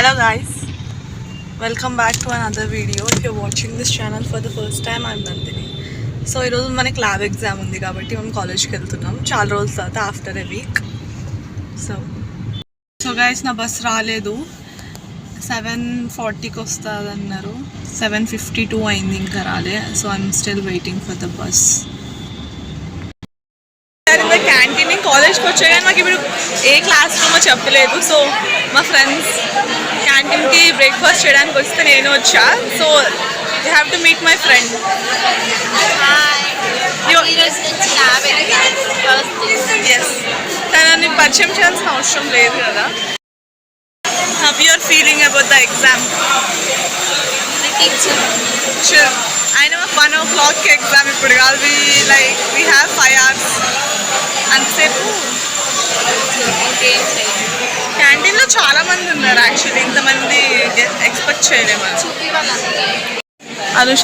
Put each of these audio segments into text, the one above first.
Hello guys, welcome back to another video. If you're watching this channel for the first time, I'm Nandini. So ఈరోజు మనకి lab exam ఉంది కాబట్టి మనం కాలేజ్కి వెళ్తున్నాం చాలా రోజుల తర్వాత after a week. So guys నా బస్ రాలేదు, 7:40కి వస్తుంది అన్నారు, 7:52 అయింది ఇంకా రాలే. So I'm still waiting for the bus. Canteen కాలేజ్కి వచ్చాయి కానీ మాకు ఇప్పుడు ఏ క్లాస్ రూమో చెప్పలేదు. సో మా ఫ్రెండ్స్ క్యాంటీన్కి బ్రేక్ఫాస్ట్ చేయడానికి వస్తే నేను వచ్చా. So you have to meet my friend. Yes, తనని పరిచయం చేయాల్సిన అవసరం లేదు కదా. How you are feeling about the exam? Sure, అయినా మాకు 1 o'clock ఎగ్జామ్ ఇప్పుడు కాదు. We have 5 hours. అంతసేపు క్యాంటీన్లో చాలా మంది ఉన్నారు. యాక్చువల్లీ ఇంతమంది ఎక్స్పెక్ట్ చేయలేము. అనుష,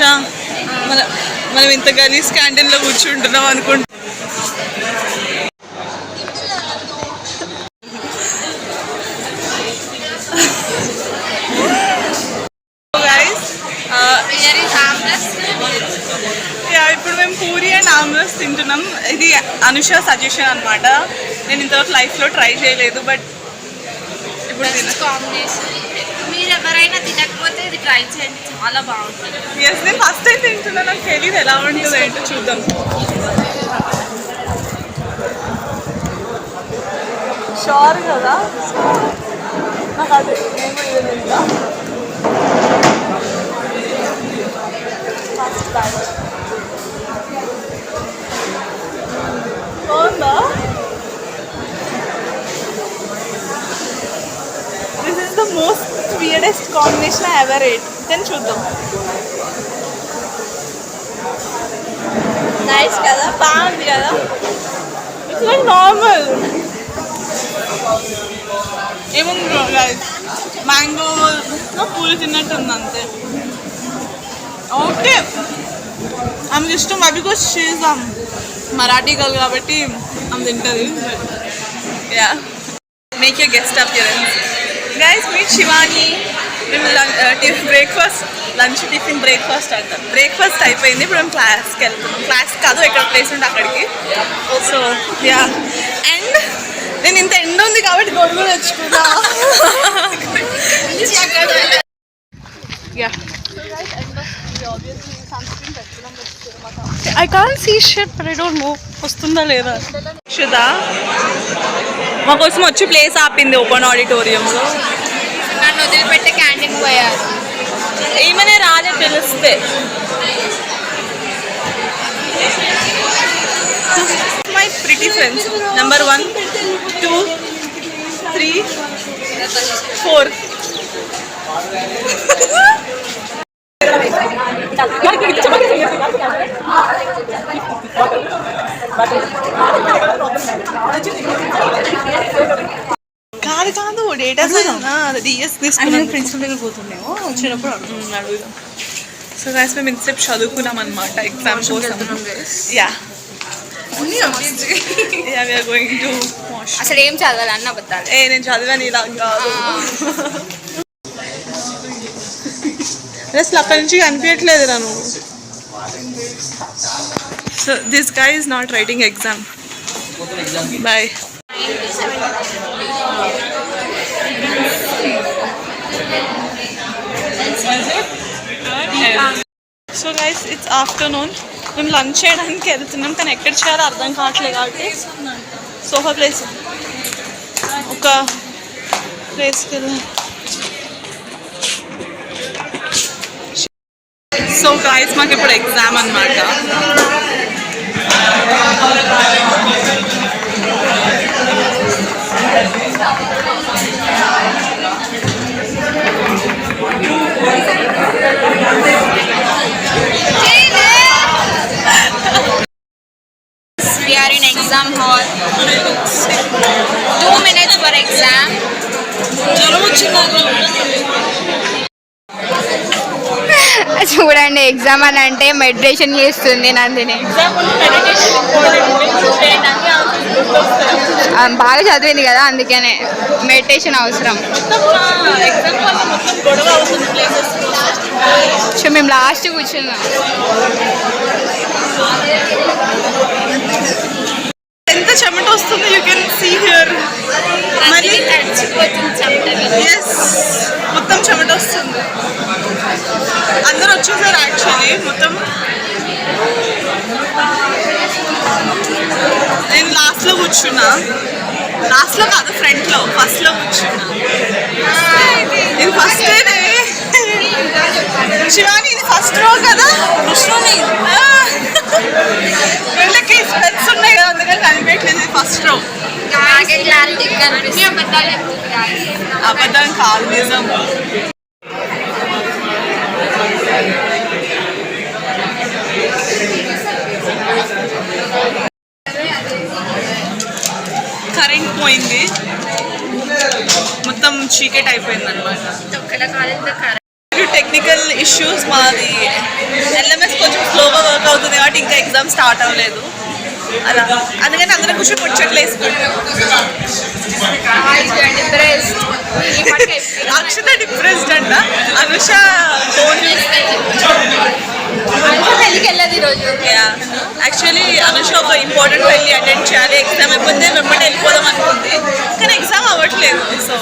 మనం ఇంత గలీజ్ క్యాంటీన్లో కూర్చుంటున్నాం అనుకుంటున్నాం. ఇప్పుడు మేము పూరి అండ్ ఆమ్రస్ తింటున్నాం. ఇది అనుష సజెషన్ అనమాట. నేను ఇంతవరకు లైఫ్లో ట్రై చేయలేదు, బట్ ఇప్పుడు మీరు ఎవరైనా తినకపోతే ఇది ట్రై చేయండి, చాలా బాగుంటుంది. ఎస్, నేను ఫస్ట్ టైం తింటున్నాను, నాకు తెలియదు ఎలా ఉంటుందో ఏంటో. చూద్దాం. షూర్ కదా, నాకు అది బాగుందా? This is the most weirdest combination I ever ate. Then చూద్దాం. నైస్ కదా, బాగుంది కదా. It's like normal. ఏముంది గైస్, మ్యాంగోలో పూరి తిన్నట్టు ఉంది అంతే. ఓకే, ఆమెకి ఇష్టం because she is Marathi girl కాబట్టి ఆమె తింటుంది. Yeah, make your guest appearance. Guys, meet Shivani. మేము లంచ్ టిఫిన్ బ్రేక్ఫాస్ట్ అంటాం. బ్రేక్ఫాస్ట్ అయిపోయింది, ఇప్పుడు మేము క్లాస్కి వెళ్తున్నాం. క్లాస్ కాదు, ఎక్కడ ప్లేస్ ఉంటే అక్కడికి. సో యా, అండ్ నేను ఇంత ఎండ ఉంది కాబట్టి గొడుగు తెచ్చుకున్నా. Yeah, I can't see shit, but I don't know వస్తుందా లేదా. షుదా మా కోసం వచ్చి ప్లేస్ ఆపింది ఓపెన్ ఆడిటోరియంలో. నన్ను వదిలిపెట్టే క్యాంటీన్ పోయారు. ఏమనే రాలే తెలిస్తే. My pretty friends, number 1, 2, 3, 4. కాదు కాదు, డేటా డిఎస్ తీసుకున్నాం. ప్రిన్సిపల్ దగ్గర పోతున్నామో వచ్చినప్పుడు అడుగుదాం. సో గైస్, మేము ఇంతసేపు చదువుకున్నాం అనమాట ఎగ్జామ్ కోసం. Yeah, we are going to wash. అసలు ఏం చదవాలి అన్న అబద్ధాలు. నేను చదివాను ఇలా కాదు. అసలు అక్కడి నుంచి కనిపించట్లేదు నన్ను. So this guy is not writing exam. Bye. So guys, it's afternoon. మేము లంచ్ చేయడానికి వెళ్తున్నాం, కానీ ఎక్కడ చేయాలో అర్థం కావట్లేదు కాబట్టి సోఫా ప్లేస్ ఒక ప్లేస్కి వెళ్ళాం. సో గైస్, మాకు ఇప్పుడు ఎగ్జామ్ అనమాట. We are in exam hall. 2 minutes for exam. చూడండి, ఎగ్జామ్ అని అంటే మెడిటేషన్ చేస్తుంది నందిని. బాగా చదివింది కదా, అందుకనే మెడిటేషన్ అవసరం. ఎగ్జామ్ వల్ల మొత్తం గొడవ అవుతుంది ప్లేసెస్. సో మేము లాస్ట్ కూర్చున్నాం. ఎంత చెమట వస్తుంది, యూ కెన్ సీ హియర్. మళ్ళీ తడిచిపోతుంది చెమటని. ఎస్, మొత్తం చెమట వస్తుంది. అందరూ వచ్చేసారు యాక్చువల్లీ మొత్తం. నేను లాస్ట్లో కూర్చున్నా. లాస్ట్లో కాదు, ఫ్రంట్లో, ఫస్ట్లో కూర్చున్నా. ఇది ఫస్ట్ డేనే. శివాని ఇది ఫస్ట్ రో కదా, వీళ్ళకి స్పెట్స్ ఉన్నాయి కదా, అందుకని కనిపించలేదు. First row. నాకే క్లారిటీ కనిపిస్తుంది. అబద్ధాలు చెప్తుంది. అబద్ధం కాదు, నిజం. కరెంట్ పోయింది, మొత్తం చీకటి అయిపోయింది అనమాట. ఒక్కడ కాలేజ్లో కరెక్ట్ టెక్నికల్ ఇష్యూస్, మాది ఎల్ఎంఎస్ కొంచెం స్లోగా వర్క్ అవుతుంది కాబట్టి ఇంకా ఎగ్జామ్ స్టార్ట్ అవ్వలేదు. అలా అందుకని అందరం కూర్చొని ముచ్చట్లు వేసుకుంటాం. అక్షత డిప్రెస్డ్ అంట, అనుష పెళ్ళికి వెళ్ళదు ఈరోజు. యాక్చువల్లీ అనుష ఒక ఇంపార్టెంట్ పెళ్ళి అటెండ్ చేయాలి, ఎగ్జామ్ అయిపోతే వెంబడి వెళ్ళిపోదాం అనుకుంది, కానీ ఎగ్జామ్ అవ్వట్లేదు. సో